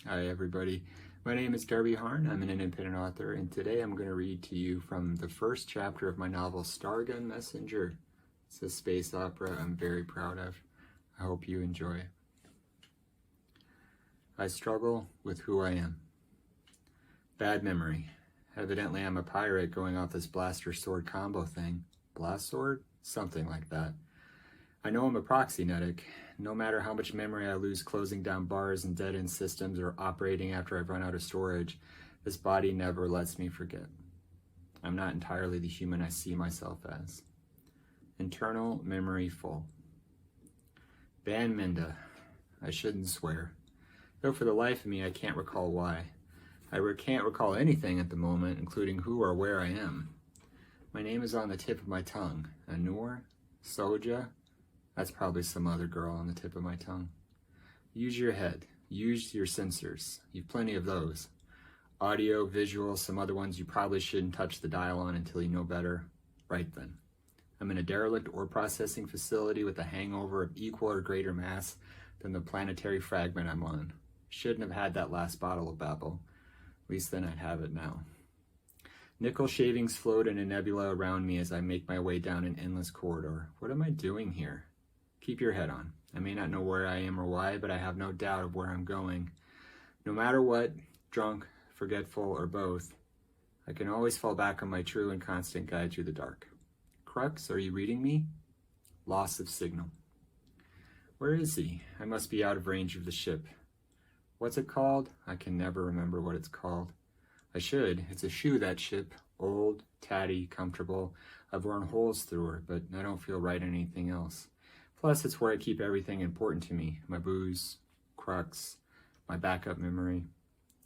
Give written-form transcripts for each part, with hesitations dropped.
Hi everybody, my name is Darby Harn. I'm an independent author, and today I'm going to read to you from the first chapter of my novel Stargun Messenger. It's a space opera I'm very proud of. I hope you enjoy it. I struggle with who I am. Bad memory. Evidently I'm a pirate going off this blaster sword combo thing. Blast sword? Something like that. I know I'm a proxynetic. No matter how much memory I lose closing down bars and dead-end systems or operating after I've run out of storage, this body never lets me forget. I'm not entirely the human I see myself as. Internal memory full. Ban Minda. I shouldn't swear. Though for the life of me, I can't recall why. I can't recall anything at the moment, including who or where I am. My name is on the tip of my tongue. Anur? Soja? That's probably some other girl on the tip of my tongue. Use your head. Use your sensors. You've plenty of those. Audio, visual, some other ones you probably shouldn't touch the dial on until you know better. Right then. I'm in a derelict ore processing facility with a hangover of equal or greater mass than the planetary fragment I'm on. Shouldn't have had that last bottle of Babel. At least then I'd have it now. Nickel shavings float in a nebula around me as I make my way down an endless corridor. What am I doing here? Keep your head on. I may not know where I am or why, but I have no doubt of where I'm going. No matter what, drunk, forgetful, or both, I can always fall back on my true and constant guide through the dark. Crux, are you reading me? Loss of signal. Where is he? I must be out of range of the ship. What's it called? I can never remember what it's called. I should. It's a shoe, that ship. Old, tatty, comfortable. I've worn holes through her, but I don't feel right in anything else. Plus, it's where I keep everything important to me. My booze, crux, my backup memory.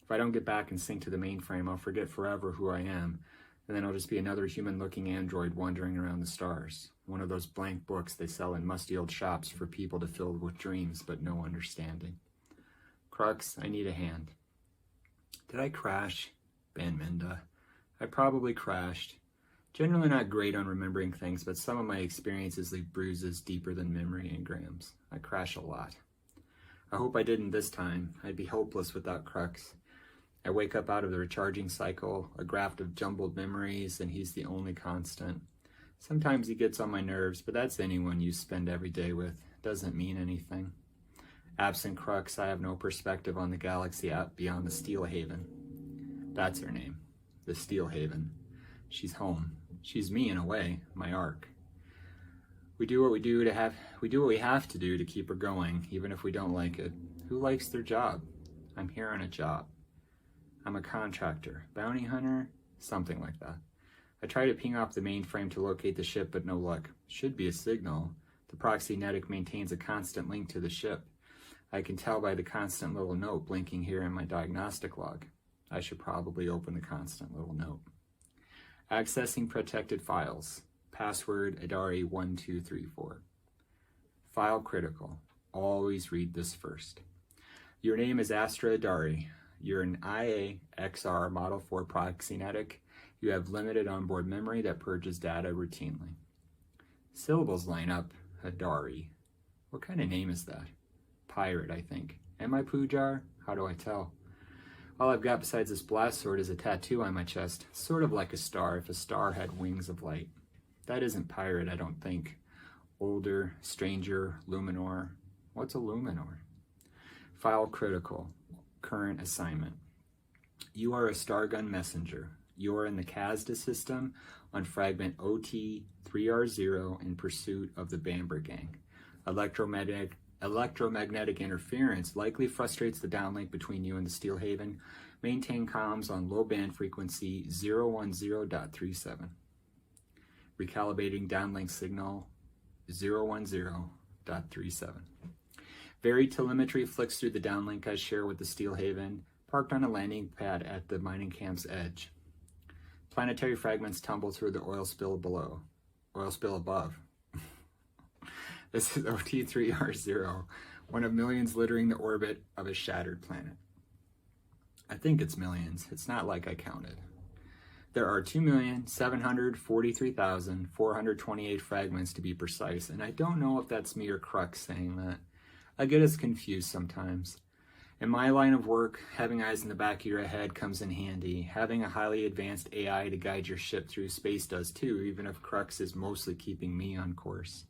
If I don't get back and sync to the mainframe, I'll forget forever who I am, and then I'll just be another human-looking android wandering around the stars. One of those blank books they sell in musty old shops for people to fill with dreams but no understanding. Crux, I need a hand. Did I crash? Ban Minda. I probably crashed. Generally not great on remembering things, but some of my experiences leave bruises deeper than memory engrams. I crash a lot. I hope I didn't this time. I'd be hopeless without Crux. I wake up out of the recharging cycle, a graft of jumbled memories, and he's the only constant. Sometimes he gets on my nerves, but that's anyone you spend every day with. Doesn't mean anything. Absent Crux, I have no perspective on the galaxy out beyond the Steel Haven. That's her name, the Steel Haven. She's home. She's me in a way, my arc. We do what we have to do to keep her going, even if we don't like it. Who likes their job? I'm here on a job. I'm a contractor, bounty hunter, something like that. I try to ping off the mainframe to locate the ship, but no luck. Should be a signal. The proxynetic maintains a constant link to the ship. I can tell by the constant little note blinking here in my diagnostic log. I should probably open the constant little note. Accessing protected files. Password Idari 1234. File critical. Always read this first. Your name is Astra Idari. You're an IA-XR Model 4 proxynetic. You have limited onboard memory that purges data routinely. Syllables line up. Idari. What kind of name is that? Pirate, I think. Am I Pujar? How do I tell? All I've got besides this blast sword is a tattoo on my chest, sort of like a star if a star had wings of light. That isn't pirate, I don't think. Older, stranger, Luminor. What's a Luminor? File critical. Current assignment. You are a Stargun Messenger. You are in the Kazda system on fragment OT-3R0 in pursuit of the Bamber Gang. Electromagnetic interference likely frustrates the downlink between you and the Steel Haven. Maintain comms on low band frequency 010.37. Recalibrating downlink signal 010.37. Varied telemetry flicks through the downlink I share with the Steel Haven, parked on a landing pad at the mining camp's edge. Planetary fragments tumble through the oil spill below. Oil spill above. This is OT-3R0, one of millions littering the orbit of a shattered planet. I think it's millions. It's not like I counted. There are 2,743,428 fragments to be precise, and I don't know if that's me or Crux saying that. I get us confused sometimes. In my line of work, having eyes in the back of your head comes in handy. Having a highly advanced AI to guide your ship through space does too, even if Crux is mostly keeping me on course.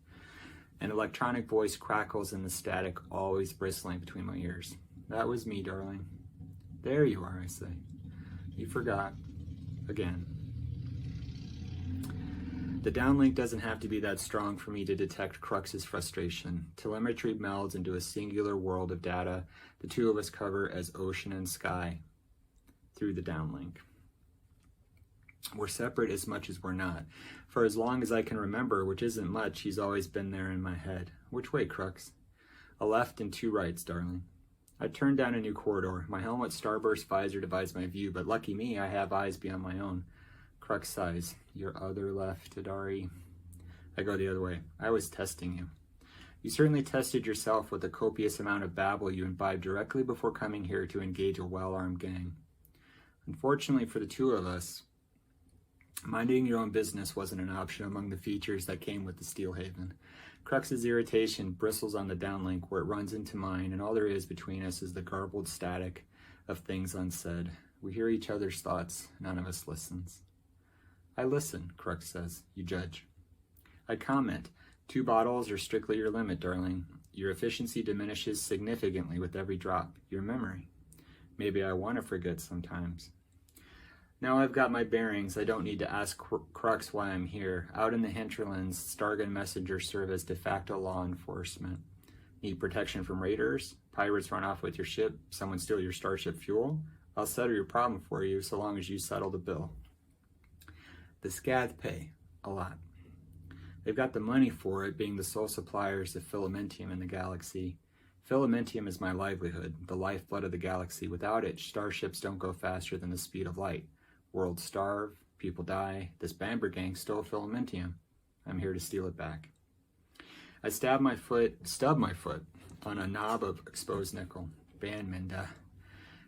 An electronic voice crackles in the static, always bristling between my ears. That was me, darling. There you are, I say. You forgot. Again. The downlink doesn't have to be that strong for me to detect Crux's frustration. Telemetry melds into a singular world of data the two of us cover as ocean and sky through the downlink. We're separate as much as we're not. For as long as I can remember, which isn't much, he's always been there in my head. Which way, Crux? A left and two rights, darling. I turned down a new corridor. My helmet starburst visor divides my view, but lucky me, I have eyes beyond my own. Crux sighs. Your other left, Idari. I go the other way. I was testing you. You certainly tested yourself with the copious amount of babble you imbibed directly before coming here to engage a well-armed gang. Unfortunately for the two of us, minding your own business wasn't an option among the features that came with the Steel Haven. Crux's irritation bristles on the downlink where it runs into mine, and all there is between us is the garbled static of things unsaid. We hear each other's thoughts. None of us listens. I listen, Crux says. You judge. I comment. 2 bottles are strictly your limit, darling. Your efficiency diminishes significantly with every drop. Your memory. Maybe I want to forget sometimes. Now I've got my bearings. I don't need to ask Crux why I'm here. Out in the hinterlands, Stargun Messenger serve as de facto law enforcement. Need protection from raiders? Pirates run off with your ship? Someone steal your starship fuel? I'll settle your problem for you so long as you settle the bill. The Scath pay a lot. They've got the money for it, being the sole suppliers of Filamentium in the galaxy. Filamentium is my livelihood, the lifeblood of the galaxy. Without it, starships don't go faster than the speed of light. Worlds starve, people die. This Bamber gang stole Filamentium. I'm here to steal it back. I stub my foot on a knob of exposed nickel. Banminda.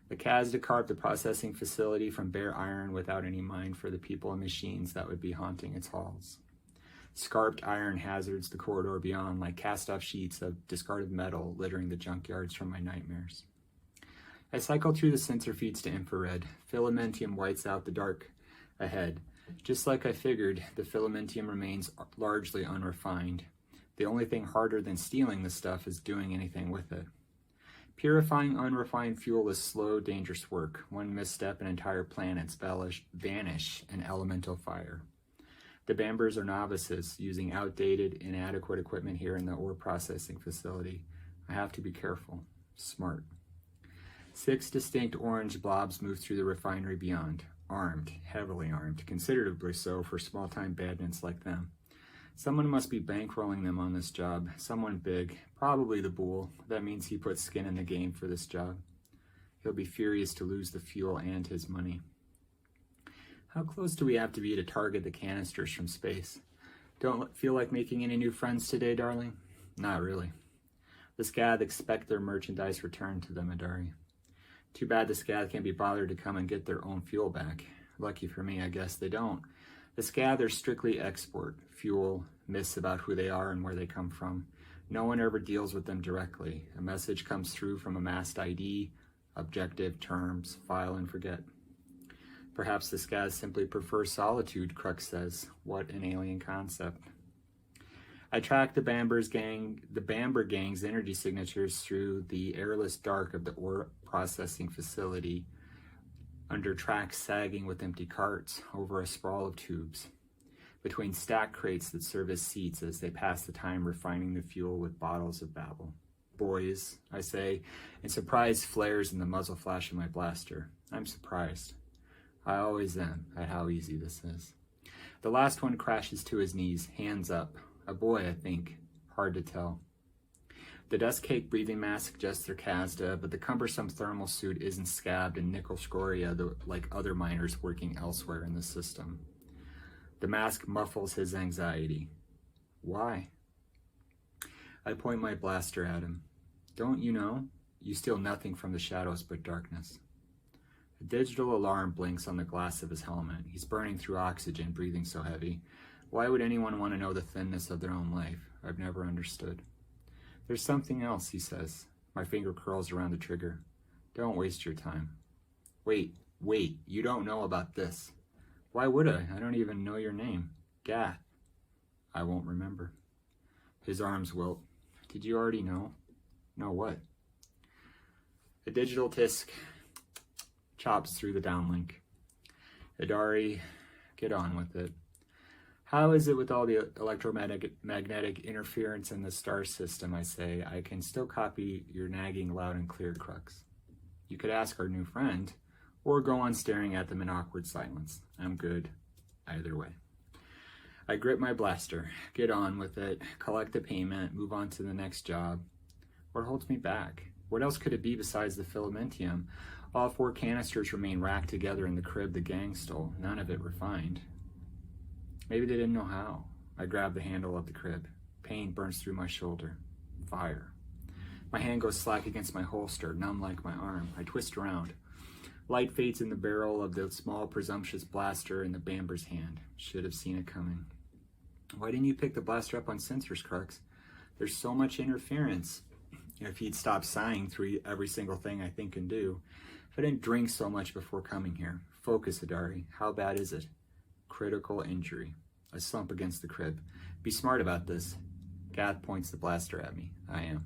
The Kazda carved the processing facility from bare iron without any mind for the people and machines that would be haunting its halls. Scarped iron hazards the corridor beyond like cast-off sheets of discarded metal littering the junkyards from my nightmares. I cycle through the sensor feeds to infrared. Filamentium whites out the dark ahead. Just like I figured, the Filamentium remains largely unrefined. The only thing harder than stealing the stuff is doing anything with it. Purifying unrefined fuel is slow, dangerous work. One misstep and entire planets vanish in elemental fire. The Bambers are novices, using outdated, inadequate equipment here in the ore processing facility. I have to be careful. Smart. 6 distinct orange blobs move through the refinery beyond. Armed, heavily armed, considerably so for small-time bandits like them. Someone must be bankrolling them on this job. Someone big, probably the Bull. That means he puts skin in the game for this job. He'll be furious to lose the fuel and his money. How close do we have to be to target the canisters from space? Don't feel like making any new friends today, darling? Not really. The Scath expect their merchandise returned to them, Idari. Too bad the Scath can't be bothered to come and get their own fuel back. Lucky for me, I guess they don't. The Scath are strictly export. Fuel, myths about who they are and where they come from. No one ever deals with them directly. A message comes through from a masked ID, objective, terms, file and forget. Perhaps the Scath simply prefer solitude, Crux says. What an alien concept. I track the Bamber gang's energy signatures through the airless dark of the ore processing facility, under tracks sagging with empty carts, over a sprawl of tubes, between stacked crates that serve as seats as they pass the time refining the fuel with bottles of babble. Boys, I say, and surprise flares in the muzzle flash of my blaster. I'm surprised. I always am at how easy this is. The last one crashes to his knees, hands up. A boy, I think. Hard to tell. The dust-caked breathing mask suggests their Kazda, but the cumbersome thermal suit isn't scabbed in nickel scoria like other miners working elsewhere in the system. The mask muffles his anxiety. Why? I point my blaster at him. Don't you know? You steal nothing from the shadows but darkness. A digital alarm blinks on the glass of his helmet. He's burning through oxygen, breathing so heavy. Why would anyone want to know the thinness of their own life? I've never understood. There's something else, he says. My finger curls around the trigger. Don't waste your time. Wait, you don't know about this. Why would I? I don't even know your name. Gath. I won't remember. His arms wilt. Did you already know? Know what? A digital disc chops through the downlink. Idari, get on with it. How is it with all the electromagnetic interference in the star system, I say? I can still copy your nagging loud and clear, Crux. You could ask our new friend, or go on staring at them in awkward silence. I'm good either way. I grip my blaster, get on with it, collect the payment, move on to the next job. What holds me back? What else could it be besides the Filamentium? All 4 canisters remain racked together in the crib the gang stole, none of it refined. Maybe they didn't know how. I grab the handle of the crib. Pain burns through my shoulder. Fire. My hand goes slack against my holster, numb like my arm. I twist around. Light fades in the barrel of the small, presumptuous blaster in the Bamber's hand. Should have seen it coming. Why didn't you pick the blaster up on sensors, Crux? There's so much interference. If he'd stopped sighing through every single thing I think and do. If I didn't drink so much before coming here. Focus, Idari. How bad is it? Critical injury. I slump against the crib. Be smart about this. Gath points the blaster at me. I am.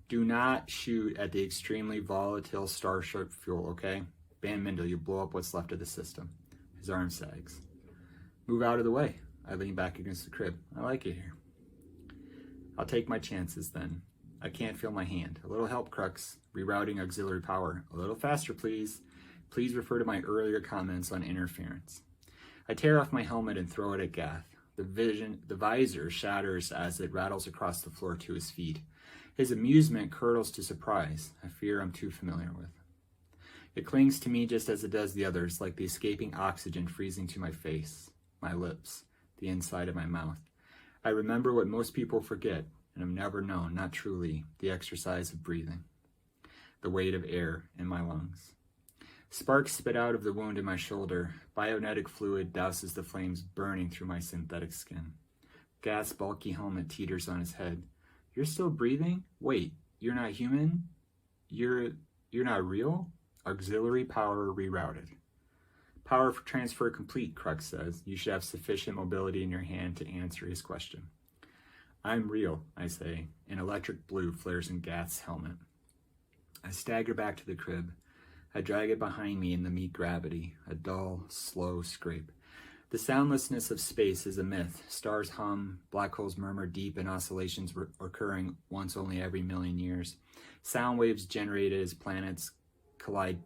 Do not shoot at the extremely volatile starship fuel, okay? Ban Mindel, you blow up what's left of the system. His arm sags. Move out of the way. I lean back against the crib. I like it here. I'll take my chances then. I can't feel my hand. A little help, Crux. Rerouting auxiliary power. A little faster, please. Please refer to my earlier comments on interference. I tear off my helmet and throw it at Gath. The visor shatters as it rattles across the floor to his feet. His amusement curdles to surprise, a fear I'm too familiar with. It clings to me just as it does the others, like the escaping oxygen freezing to my face, my lips, the inside of my mouth. I remember what most people forget, and have never known, not truly, the exercise of breathing, the weight of air in my lungs. Sparks spit out of the wound in my shoulder. Bionetic fluid douses the flames burning through my synthetic skin. Gath's bulky helmet teeters on his head. You're still breathing? Wait, you're not human? You're not real? Auxiliary power rerouted. Power transfer complete, Crux says. You should have sufficient mobility in your hand to answer his question. I'm real, I say. An electric blue flares in Gath's helmet. I stagger back to the crib. I drag it behind me in the meek gravity, a dull, slow scrape. The soundlessness of space is a myth. Stars hum, black holes murmur deep in oscillations occurring once only every million years. Sound waves generated as planets collide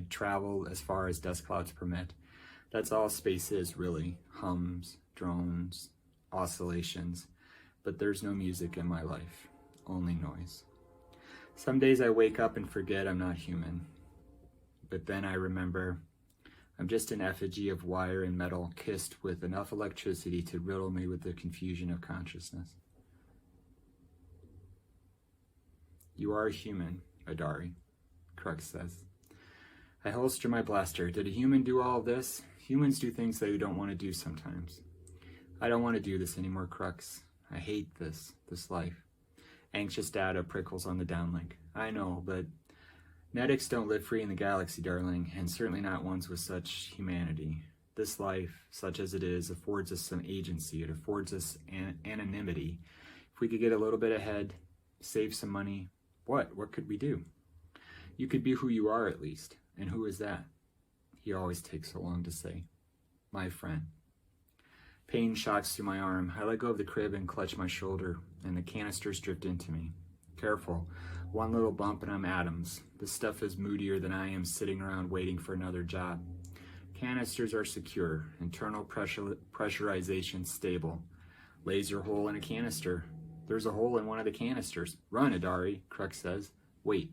travel as far as dust clouds permit. That's all space is, really. Hums, drones, oscillations. But there's no music in my life, only noise. Some days I wake up and forget I'm not human. But then I remember I'm just an effigy of wire and metal kissed with enough electricity to riddle me with the confusion of consciousness. You are a human, Idari, Crux says. I holster my blaster. Did a human do all of this? Humans do things they don't want to do sometimes. I don't want to do this anymore, Crux. I hate this life. Anxious data prickles on the downlink. I know, but Netics don't live free in the galaxy, darling, and certainly not ones with such humanity. This life, such as it is, affords us some agency. It affords us anonymity. If we could get a little bit ahead, save some money, what could we do? You could be who you are, at least. And who is that? He always takes so long to say. My friend. Pain shocks through my arm. I let go of the crib and clutch my shoulder, and the canisters drift into me. Careful. One little bump and I'm atoms. This stuff is moodier than I am sitting around waiting for another job. Canisters are secure. Internal pressurization stable. Laser hole in a canister. There's a hole in one of the canisters. Run, Idari, Crux says. Wait.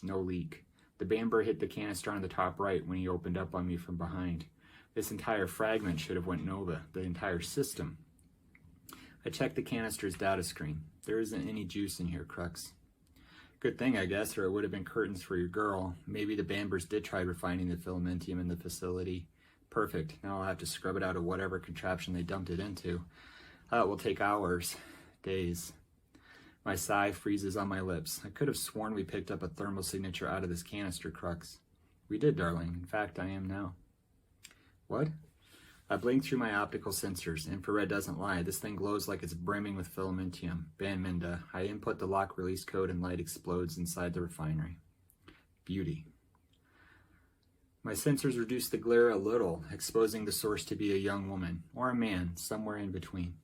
No leak. The Bamber hit the canister on the top right when he opened up on me from behind. This entire fragment should have went Nova, the entire system. I checked the canister's data screen. There isn't any juice in here, Crux. Good thing, I guess, or it would have been curtains for your girl. Maybe the Bambers did try refining the Filamentium in the facility. Perfect. Now I'll have to scrub it out of whatever contraption they dumped it into. It will take hours, days. My sigh freezes on my lips. I could have sworn we picked up a thermal signature out of this canister, Crux. We did, darling. In fact, I am now. What? I blink through my optical sensors. Infrared doesn't lie. This thing glows like it's brimming with Filamentium. Ban Minda. I input the lock release code and light explodes inside the refinery. Beauty. My sensors reduce the glare a little, exposing the source to be a young woman, or a man, somewhere in between.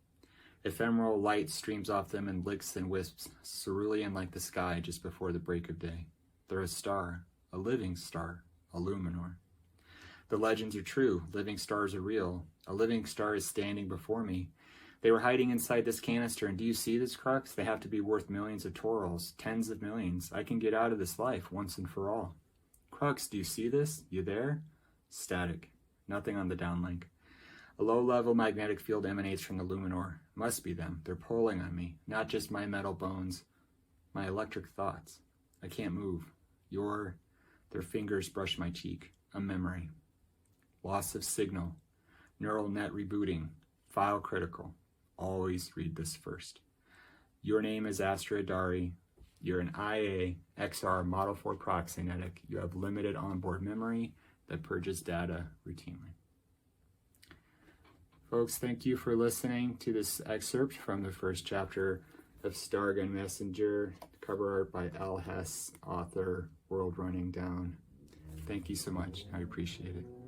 Ephemeral light streams off them and licks and wisps, cerulean like the sky just before the break of day. They're a star, a living star, a luminor. The legends are true. Living stars are real. A living star is standing before me. They were hiding inside this canister, and do you see this, Crux? They have to be worth millions of torals, tens of millions. I can get out of this life once and for all. Crux, do you see this? You there? Static. Nothing on the downlink. A low-level magnetic field emanates from the luminor. Must be them. They're pulling on me. Not just my metal bones. My electric thoughts. I can't move. Their fingers brush my cheek. A memory. Loss of signal. Neural net rebooting. File critical. Always read this first. Your name is Astra Idari. You're an IA XR Model 4 proxynetic. You have limited onboard memory that purges data routinely. Folks, thank you for listening to this excerpt from the first chapter of Stargun Messenger, cover art by Al Hess, author, World Running Down. Thank you so much. I appreciate it.